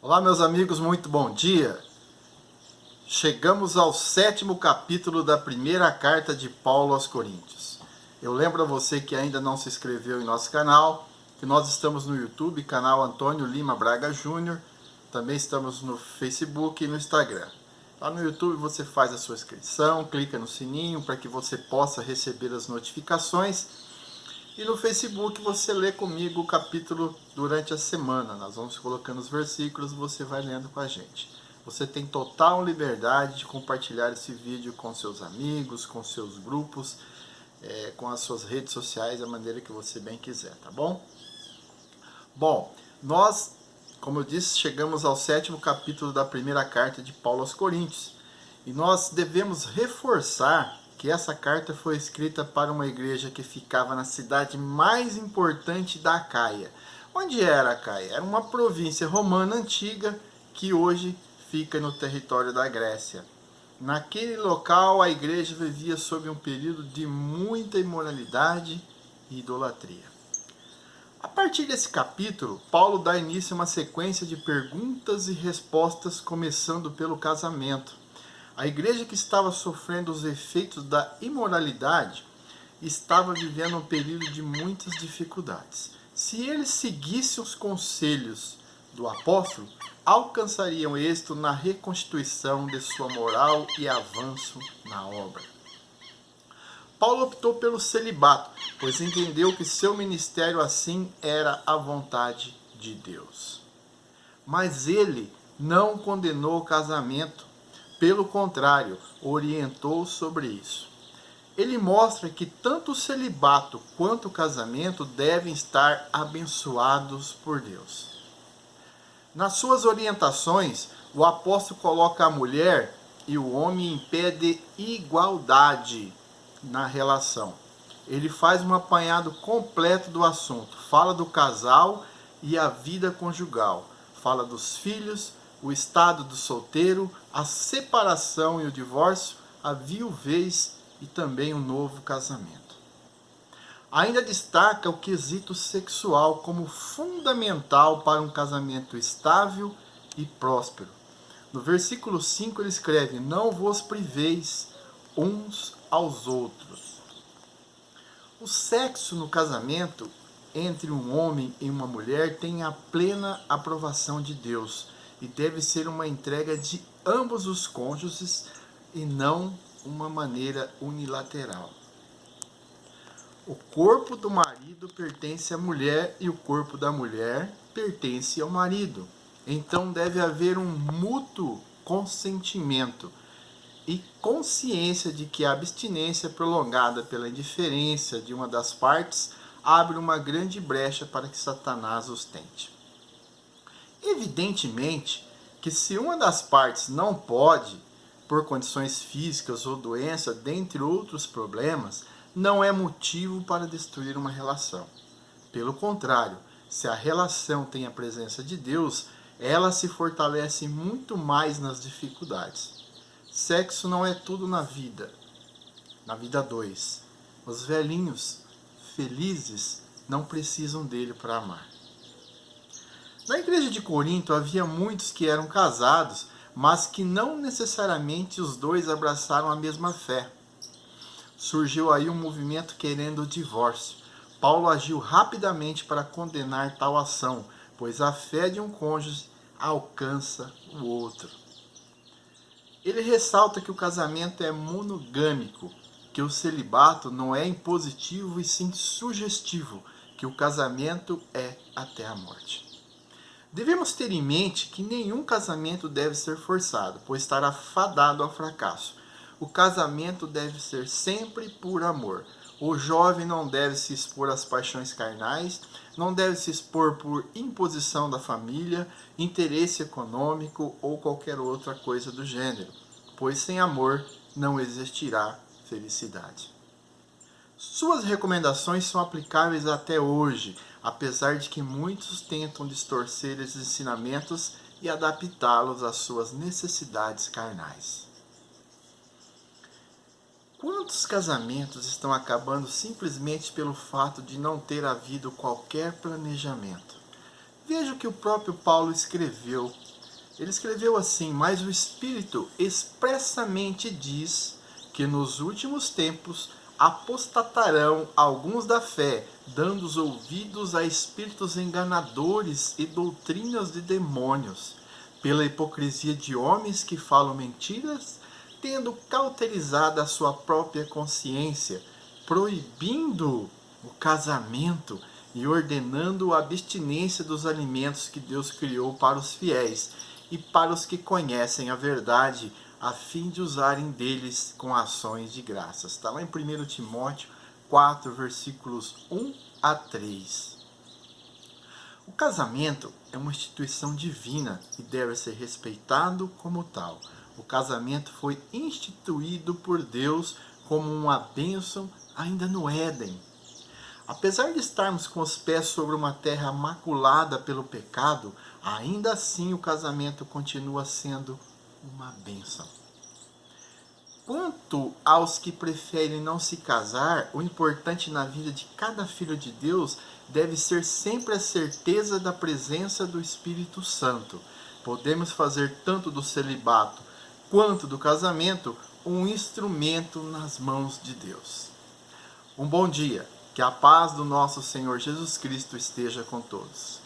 Olá, meus amigos, muito bom dia. Chegamos ao 7º capítulo da primeira carta de Paulo aos Coríntios. Eu lembro a você que ainda não se inscreveu em nosso canal, que nós estamos no YouTube, canal Antônio Lima Braga Júnior, também estamos no Facebook e no Instagram. Lá no YouTube você faz a sua inscrição, clica no sininho para que você possa receber as notificações. E no Facebook você lê comigo o capítulo durante a semana. Nós vamos colocando os versículos e você vai lendo com a gente. Você tem total liberdade de compartilhar esse vídeo com seus amigos, com seus grupos, com as suas redes sociais, da maneira que você bem quiser, tá bom? Bom, nós, como eu disse, chegamos ao 7º capítulo da primeira carta de Paulo aos Coríntios. E nós devemos reforçar que essa carta foi escrita para uma igreja que ficava na cidade mais importante da Acaia. Onde era a Acaia? Era uma província romana antiga que hoje fica no território da Grécia. Naquele local, a igreja vivia sob um período de muita imoralidade e idolatria. A partir desse capítulo, Paulo dá início a uma sequência de perguntas e respostas, começando pelo casamento. A igreja que estava sofrendo os efeitos da imoralidade estava vivendo um período de muitas dificuldades. Se eles seguissem os conselhos do apóstolo, alcançariam êxito na reconstituição de sua moral e avanço na obra. Paulo optou pelo celibato, pois entendeu que seu ministério assim era a vontade de Deus. Mas ele não condenou o casamento, pelo contrário, orientou sobre isso. Ele mostra que tanto o celibato quanto o casamento devem estar abençoados por Deus. Nas suas orientações, o apóstolo coloca a mulher e o homem em pé de igualdade na relação. Ele faz um apanhado completo do assunto. Fala do casal e a vida conjugal. Fala dos filhos, o estado do solteiro, a separação e o divórcio, a viuvez e também o novo casamento. Ainda destaca o quesito sexual como fundamental para um casamento estável e próspero. No versículo 5 ele escreve: não vos priveis uns aos outros. O sexo no casamento entre um homem e uma mulher tem a plena aprovação de Deus e deve ser uma entrega de ambos os cônjuges e não uma maneira unilateral. O corpo do marido pertence à mulher e o corpo da mulher pertence ao marido. Então deve haver um mútuo consentimento e consciência de que a abstinência prolongada pela indiferença de uma das partes abre uma grande brecha para que Satanás os tente. Evidentemente que se uma das partes não pode, por condições físicas ou doença, dentre outros problemas, não é motivo para destruir uma relação. Pelo contrário, se a relação tem a presença de Deus, ela se fortalece muito mais nas dificuldades. Sexo não é tudo na vida a dois. Os velhinhos felizes não precisam dele para amar. Na igreja de Corinto havia muitos que eram casados, mas que não necessariamente os dois abraçaram a mesma fé. Surgiu aí um movimento querendo o divórcio. Paulo agiu rapidamente para condenar tal ação, pois a fé de um cônjuge alcança o outro. Ele ressalta que o casamento é monogâmico, que o celibato não é impositivo e sim sugestivo, que o casamento é até a morte. Devemos ter em mente que nenhum casamento deve ser forçado, pois estará fadado ao fracasso. O casamento deve ser sempre por amor. O jovem não deve se expor às paixões carnais, não deve se expor por imposição da família, interesse econômico ou qualquer outra coisa do gênero, pois sem amor não existirá felicidade. Suas recomendações são aplicáveis até hoje, apesar de que muitos tentam distorcer esses ensinamentos e adaptá-los às suas necessidades carnais. Quantos casamentos estão acabando simplesmente pelo fato de não ter havido qualquer planejamento? Veja o que o próprio Paulo escreveu Ele escreveu assim: mas o Espírito expressamente diz que nos últimos tempos apostatarão alguns da fé, dando os ouvidos a espíritos enganadores e doutrinas de demônios, pela hipocrisia de homens que falam mentiras, tendo cauterizado a sua própria consciência, proibindo o casamento e ordenando a abstinência dos alimentos que Deus criou para os fiéis e para os que conhecem a verdade, a fim de usarem deles com ações de graças. Está lá em 1 Timóteo 4, versículos 1 a 3. O casamento é uma instituição divina e deve ser respeitado como tal. O casamento foi instituído por Deus como uma bênção ainda no Éden. Apesar de estarmos com os pés sobre uma terra maculada pelo pecado, ainda assim o casamento continua sendo uma bênção. Quanto aos que preferem não se casar, o importante na vida de cada filho de Deus deve ser sempre a certeza da presença do Espírito Santo. Podemos fazer tanto do celibato quanto do casamento um instrumento nas mãos de Deus. Um bom dia, que a paz do nosso Senhor Jesus Cristo esteja com todos.